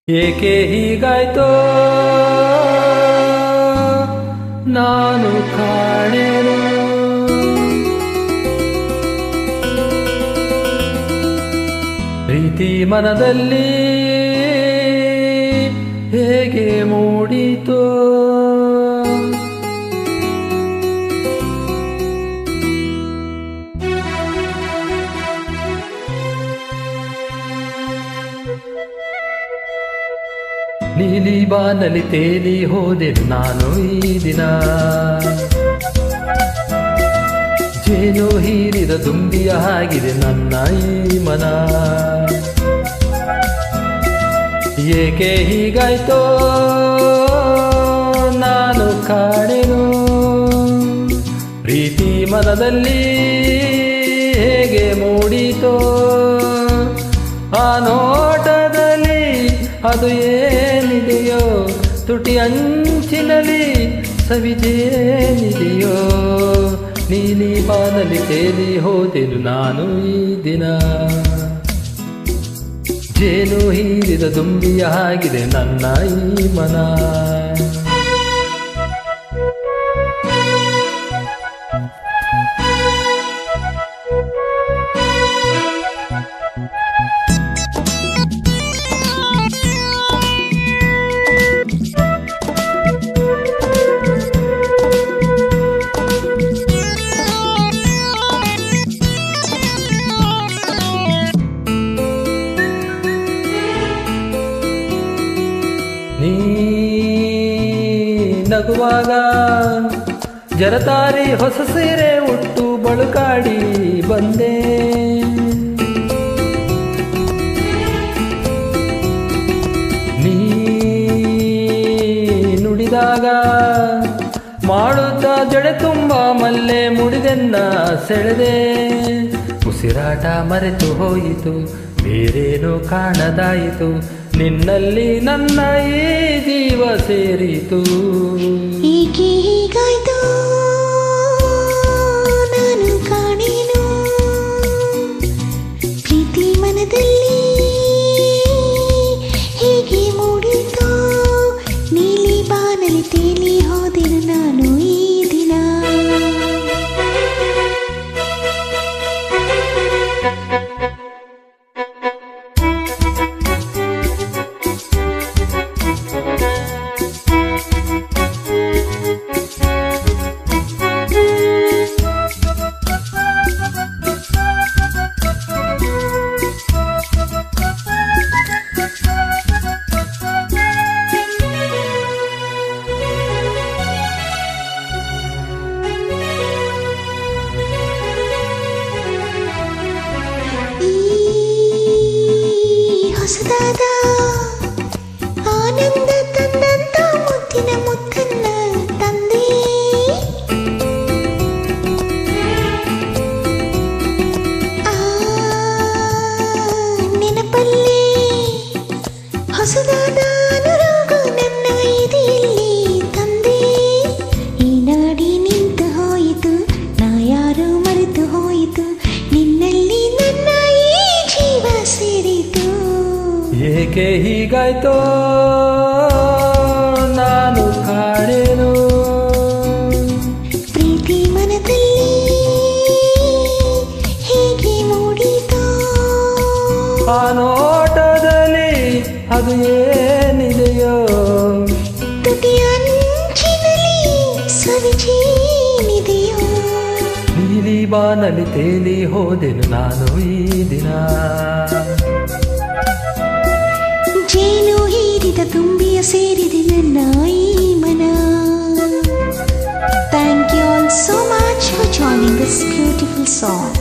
ಏಕೆ ಹೀಗಾಯ್ತೋ ನಾನು ಕಾಣೆನು. ಪ್ರೀತಿ ಮನದಲ್ಲಿ ಹೇಗೆ ಮೂಡಿತೋ. ನೀಲಿ ಬಾನಲಿ ತೇಲಿ ಹೋದೆನು ನಾನು ಈ ದಿನ. ಜೇನು ಹೀರಿದ ದುಂಬಿಯ ಹಾಗಿದೆ ನನ್ನ ಈ ಮನ. ಏಕೆ ಹೀಗಾಯ್ತೋ ನಾನು ಕಾಣೆನು. ಪ್ರೀತಿ ಮನದಲ್ಲಿ ಹೇಗೆ ಮೂಡಿತೋ. ಆ ನೋಟದಲ್ಲಿ ಅದು ಏನಿದೆಯೋ, ತುಟಿ ಅಂಚಿನಲ್ಲಿ ಸವಿಜೇನಿದೆಯೋ. ನೀಲಿ ಬಾನಲಿ ತೇಲಿ ಹೋದೆನು ನಾನು ಈ ದಿನ. ಜೇನು ಹೀರಿದ ದುಂಬಿಯ ಹಾಗಿದೆ ನನ್ನ ಈ ಮನ. ನೀ ನಗುವಾಗ ಜರತಾರಿ ಹೊಸ ಸೀರೆ ಉಟ್ಟು ಬಳುಕಾಡಿ ಬಂದೆ. ನೀ ನುಡಿದಾಗ ಮಾಡುತ್ತಾ ಜಡೆ ತುಂಬ ಮಲ್ಲೆ ಮುಡಿದೆನ್ನ ಸೆಳೆದೆ. ಉಸಿರಾಟ ಮರೆತು ಹೋಯಿತು, ಬೇರೇನು ಕಾಣದಾಯಿತು. ನಿನ್ನಲ್ಲಿ ನನ್ನ ಈ ಜೀವ ಸೇರಿತು. ಏಕೆ ಹೀಗಾಯ್ತು ನಾನು ಕಾಣೆನು. ಪ್ರೀತಿ ಮನದಲ್ಲಿ ಹೇಗೆ ಮೂಡಿತೋ. ನೀಲಿ ಬಾನಲಿ ತೇಲಿ ಹೋದೆನು ನಾನು ಈ ದಿನ. ಹೊಸದಾದ ಆನಂದ ತಂದಂತ ಮುತ್ತಿನ ಮುತ್ತನ್ನ ತಂದೆ. ಆ ನೆನಪಲ್ಲಿ ಹೊಸದಾದ ಅನುರಾಗ ನನ್ನ ಎದೆಯಲ್ಲಿ ತಂದೆ. ಈ ನಾಡಿ ನಿಂತು ಹೋಯಿತು, ನಾ ಯಾರು ಮರೆತು ಹೋಯಿತು. ನಿನ್ನಲ್ಲಿ ನನ್ನ ಈ ಜೀವ ಸೇರಿತು. ಏಕೆ ಹೀಗಾಯ್ತೋ ನಾನು ಕಾಣೆನು. ಪ್ರೀತಿ ಮನದಲ್ಲಿ ಹೇಗೆ ಮೂಡಿತೋ. ಆ ನೋಟದಲ್ಲಿ ಅದು ಏನಿದೆಯೋ, ತುಟಿ ಅಂಚಿನಲ್ಲಿ ಸವಿಜೇನಿದೆಯೋ. ನೀಲಿ ಬಾನಲಿ ತೇಲಿ ಹೋದೆನು ನಾನು ಈ ದಿನ. ಜೇನು ಹೀರಿದ ತುಂಬಿಯ ಸೇರಿದೆ ನನ್ನ ಈ ಮನ. Thank you all so much for joining this beautiful song.